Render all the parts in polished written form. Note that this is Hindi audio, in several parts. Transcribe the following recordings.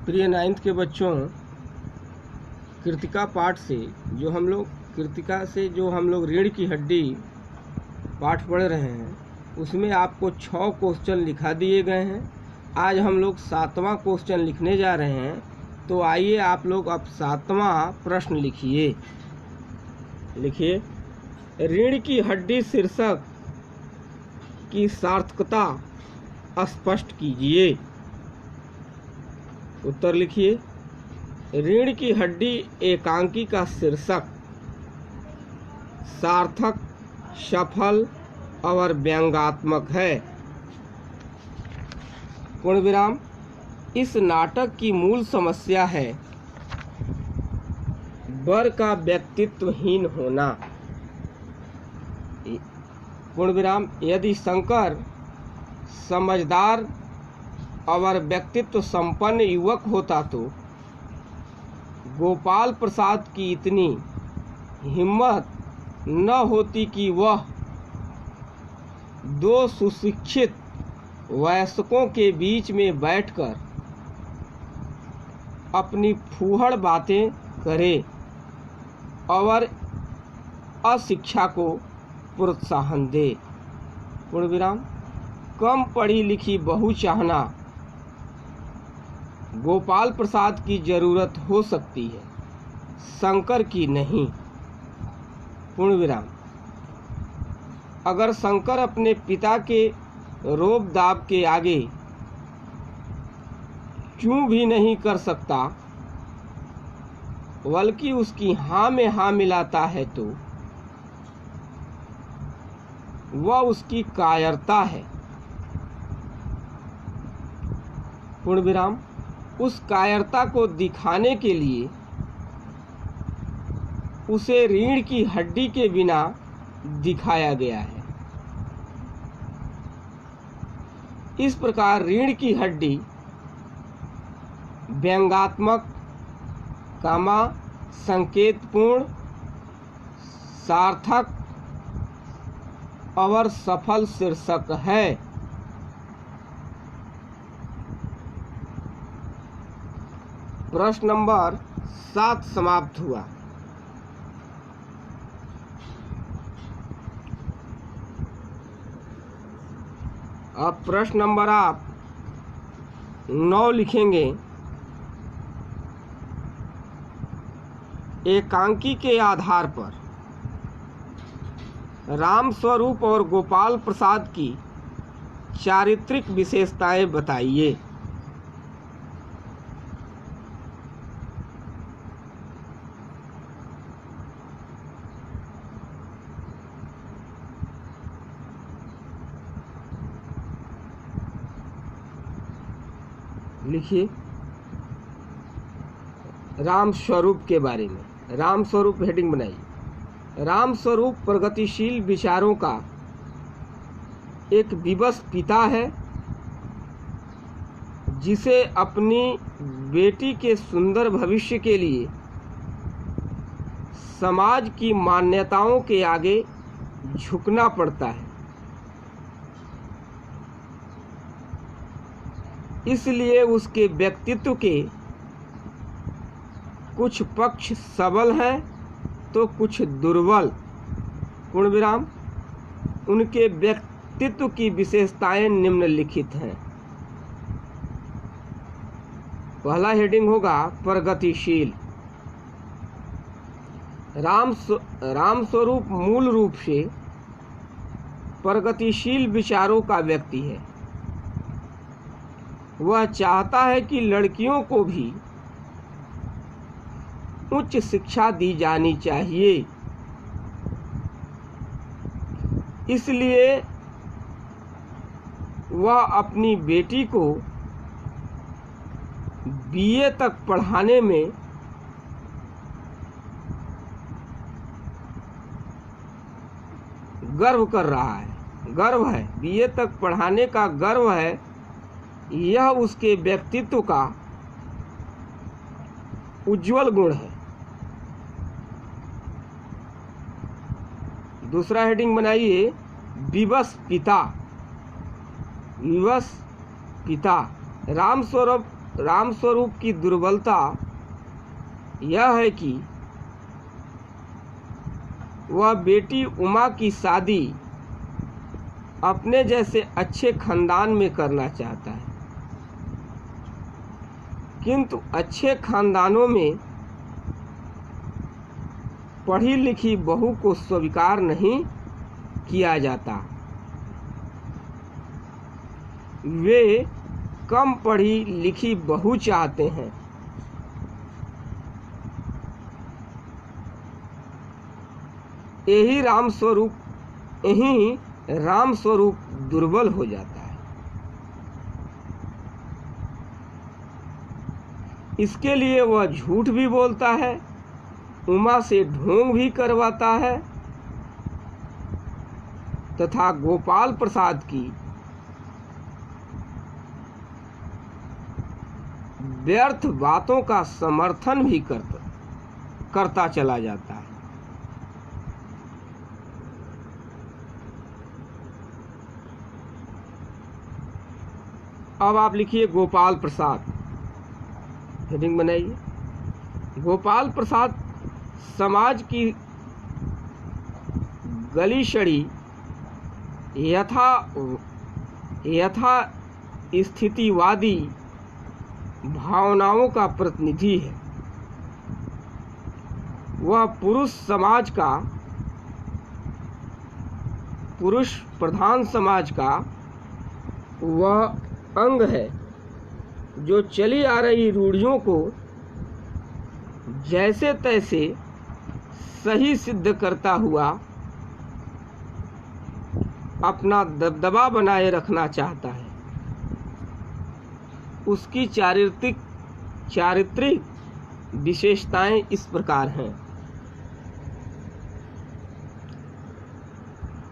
प्रिय 9th के बच्चों, कृतिका पाठ से जो हम लोग रीढ़ की हड्डी पाठ पढ़ रहे हैं, उसमें आपको 6 क्वेश्चन लिखा दिए गए हैं। आज हम लोग 7वां क्वेश्चन लिखने जा रहे हैं। तो आइए आप लोग अब 7वां प्रश्न लिखिए। रीढ़ की हड्डी शीर्षक की सार्थकता स्पष्ट कीजिए। उत्तर लिखिए। रीढ़ की हड्डी एकांकी का शीर्षक सार्थक, सफल और व्यंग्यात्मक है। पूर्ण विराम। इस नाटक की मूल समस्या है वर का व्यक्तित्वहीन होना। पूर्ण विराम। यदि शंकर समझदार और व्यक्तित्व संपन्न युवक होता तो गोपाल प्रसाद की इतनी हिम्मत न होती कि वह 2 सुशिक्षित वयस्कों के बीच में बैठकर अपनी फूहड़ बातें करे और अशिक्षा को प्रोत्साहन दे। पूर्ण विराम। कम पढ़ी लिखी बहू चाहना गोपाल प्रसाद की जरूरत हो सकती है, शंकर की नहीं। पूर्ण विराम। अगर शंकर अपने पिता के रोब दाब के आगे चूं भी नहीं कर सकता बल्कि उसकी हाँ में हाँ मिलाता है तो वह उसकी कायरता है। पूर्ण विराम। उस कायरता को दिखाने के लिए उसे रीढ़ की हड्डी के बिना दिखाया गया है। इस प्रकार रीढ़ की हड्डी व्यंग्यात्मक, संकेतपूर्ण, सार्थक और सफल शीर्षक है। प्रश्न नंबर 7 समाप्त हुआ। अब प्रश्न नंबर आप 9 लिखेंगे। एकांकी के आधार पर राम स्वरूप और गोपाल प्रसाद की चारित्रिक विशेषताएं बताइए। लिखिए। राम स्वरूप के बारे में। राम स्वरूप हेडिंग बनाइए। राम स्वरूप प्रगतिशील विचारों का एक विवश पिता है जिसे अपनी बेटी के सुंदर भविष्य के लिए समाज की मान्यताओं के आगे झुकना पड़ता है। इसलिए उसके व्यक्तित्व के कुछ पक्ष सबल हैं तो कुछ दुर्बल। पूर्ण विराम। उनके व्यक्तित्व की विशेषताएं निम्नलिखित हैं। पहला हेडिंग होगा प्रगतिशील। राम स्वरूप मूल रूप से प्रगतिशील विचारों का व्यक्ति है। वह चाहता है कि लड़कियों को भी उच्च शिक्षा दी जानी चाहिए। इसलिए वह अपनी बेटी को बीए तक पढ़ाने में गर्व कर रहा है। गर्व है, बीए तक पढ़ाने का गर्व है। यह उसके व्यक्तित्व का उज्जवल गुण है। दूसरा हेडिंग बनाइए विवश पिता। विवश पिता। रामस्वरूप की दुर्बलता यह है कि वह बेटी उमा की शादी अपने जैसे अच्छे खानदान में करना चाहता है, किंतु अच्छे खानदानों में पढ़ी लिखी बहू को स्वीकार नहीं किया जाता। वे कम पढ़ी लिखी बहू चाहते हैं। यही रामस्वरूप दुर्बल हो जाता है। इसके लिए वह झूठ भी बोलता है, उमा से ढोंग भी करवाता है तथा गोपाल प्रसाद की व्यर्थ बातों का समर्थन भी करता चला जाता है। अब आप लिखिए गोपाल प्रसाद, हेडिंग बनाइए। गोपाल प्रसाद समाज की गली सड़ी यथा स्थितिवादी भावनाओं का प्रतिनिधि है। वह पुरुष प्रधान समाज का वह अंग है जो चली आ रही रूढ़ियों को जैसे तैसे सही सिद्ध करता हुआ अपना दबदबा बनाए रखना चाहता है। उसकी चारित्रिक विशेषताएं इस प्रकार हैं।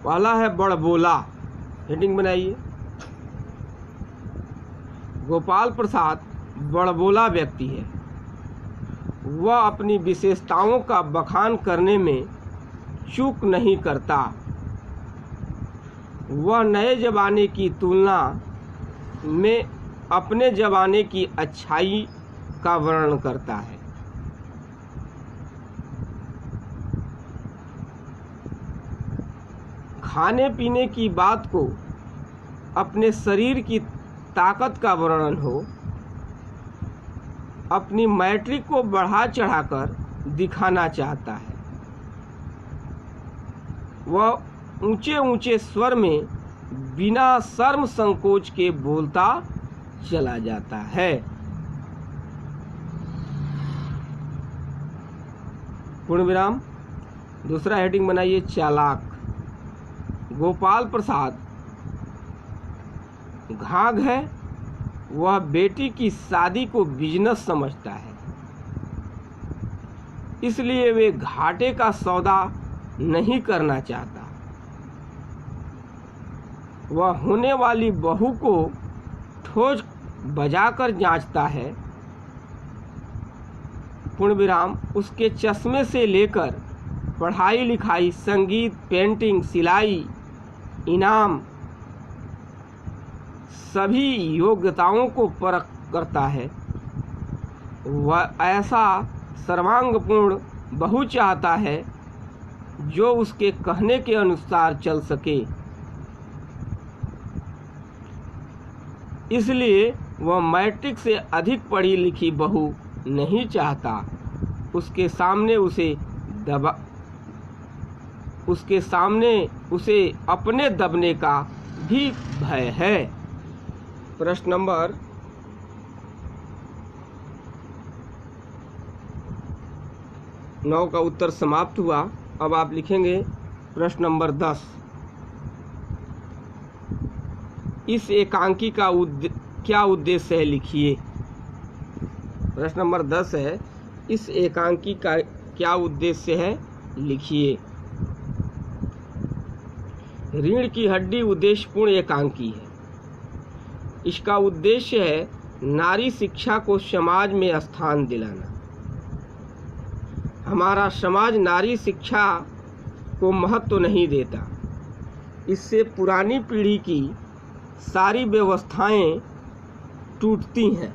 पहला है बड़बोला, हेडिंग बनाइए। गोपाल प्रसाद बड़बोला व्यक्ति है। वह अपनी विशेषताओं का बखान करने में चूक नहीं करता। वह नए ज़माने की तुलना में अपने ज़माने की अच्छाई का वर्णन करता है। खाने पीने की बात को अपने शरीर की ताकत का वर्णन हो, अपनी मैट्रिक को बढ़ा चढ़ाकर दिखाना चाहता है। वह ऊंचे ऊंचे स्वर में बिना शर्म संकोच के बोलता चला जाता है। पूर्ण विराम। दूसरा हेडिंग बनाइए चालाक। गोपाल प्रसाद घाघ है। वह बेटी की शादी को बिजनेस समझता है, इसलिए वे घाटे का सौदा नहीं करना चाहता। वह होने वाली बहू को ठोस बजाकर जांचता है। पूर्ण विराम। उसके चश्मे से लेकर पढ़ाई लिखाई, संगीत, पेंटिंग, सिलाई, इनाम, सभी योग्यताओं को परख करता है। वह ऐसा सर्वांगपूर्ण बहू चाहता है जो उसके कहने के अनुसार चल सके, इसलिए वह मैट्रिक से अधिक पढ़ी लिखी बहू नहीं चाहता। उसके सामने उसे अपने दबने का भी भय है। प्रश्न नंबर 9 का उत्तर समाप्त हुआ। अब आप लिखेंगे प्रश्न नंबर 10। इस एकांकी का क्या उद्देश्य है, लिखिए। प्रश्न नंबर 10 है, इस एकांकी का क्या उद्देश्य है, लिखिए। रीढ़ की हड्डी उद्देश्यपूर्ण एकांकी है। इसका उद्देश्य है नारी शिक्षा को समाज में स्थान दिलाना। हमारा समाज नारी शिक्षा को महत्व नहीं देता। इससे पुरानी पीढ़ी की सारी व्यवस्थाएं टूटती हैं।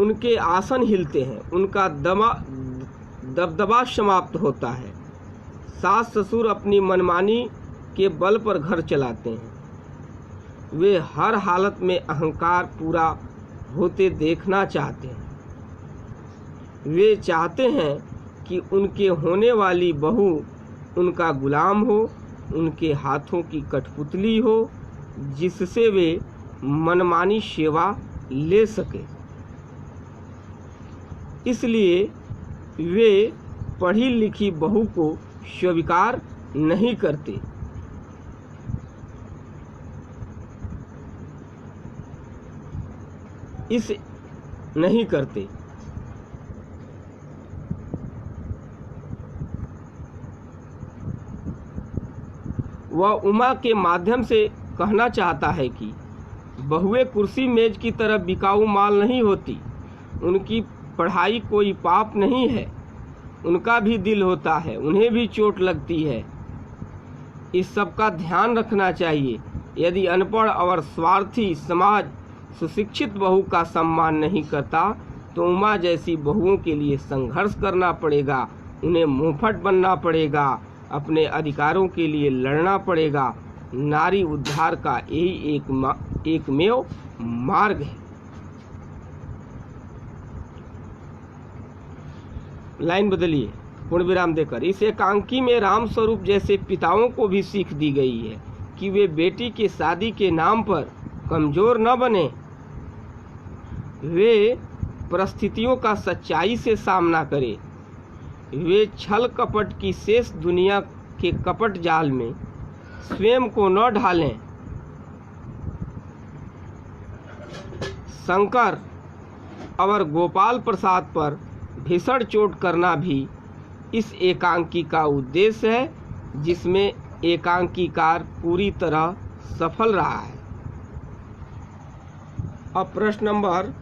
उनके आसन हिलते हैं, उनका दबदबा समाप्त होता है। सास ससुर अपनी मनमानी के बल पर घर चलाते हैं। वे हर हालत में अहंकार पूरा होते देखना चाहते हैं। वे चाहते हैं कि उनके होने वाली बहू उनका गुलाम हो, उनके हाथों की कठपुतली हो, जिससे वे मनमानी सेवा ले सके। इसलिए वे पढ़ी लिखी बहू को स्वीकार नहीं करते। वह उमा के माध्यम से कहना चाहता है कि बहुएं कुर्सी मेज की तरह बिकाऊ माल नहीं होती। उनकी पढ़ाई कोई पाप नहीं है। उनका भी दिल होता है, उन्हें भी चोट लगती है। इस सब का ध्यान रखना चाहिए। यदि अनपढ़ और स्वार्थी समाज सुशिक्षित बहू का सम्मान नहीं करता तो उमा जैसी बहुओं के लिए संघर्ष करना पड़ेगा, उन्हें मुंहफट बनना पड़ेगा, अपने अधिकारों के लिए लड़ना पड़ेगा। नारी उद्धार का यही एकमेव मार्ग है। लाइन बदलिए पूर्ण विराम देकर। इस एकांकी में राम स्वरूप जैसे पिताओं को भी सीख दी गई है कि वे बेटी के शादी के नाम पर कमजोर न बने। वे परिस्थितियों का सच्चाई से सामना करें। वे छल कपट की शेष दुनिया के कपट जाल में स्वयं को न ढालें। शंकर और गोपाल प्रसाद पर भीषण चोट करना भी इस एकांकी का उद्देश्य है, जिसमें एकांकीकार पूरी तरह सफल रहा है। अब प्रश्न नंबर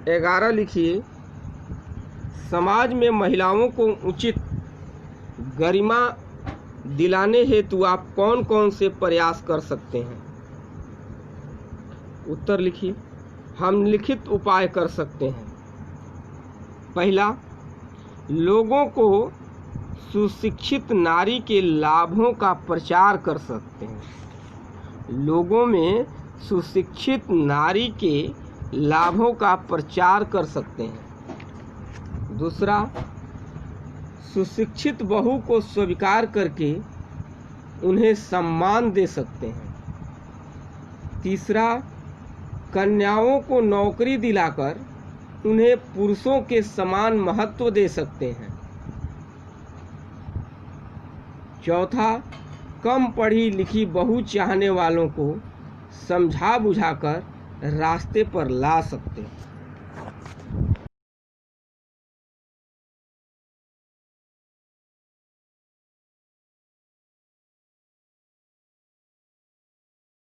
11 लिखिए। समाज में महिलाओं को उचित गरिमा दिलाने हेतु आप कौन कौन से प्रयास कर सकते हैं? उत्तर लिखिए। हम लिखित उपाय कर सकते हैं। पहला, लोगों को सुशिक्षित नारी के लाभों का प्रचार कर सकते हैं। लोगों में सुशिक्षित नारी के लाभों का प्रचार कर सकते हैं। दूसरा, सुशिक्षित बहू को स्वीकार करके उन्हें सम्मान दे सकते हैं। तीसरा, कन्याओं को नौकरी दिलाकर उन्हें पुरुषों के समान महत्व दे सकते हैं। चौथा, कम पढ़ी लिखी बहू चाहने वालों को समझा बुझाकर रास्ते पर ला सकते हैं।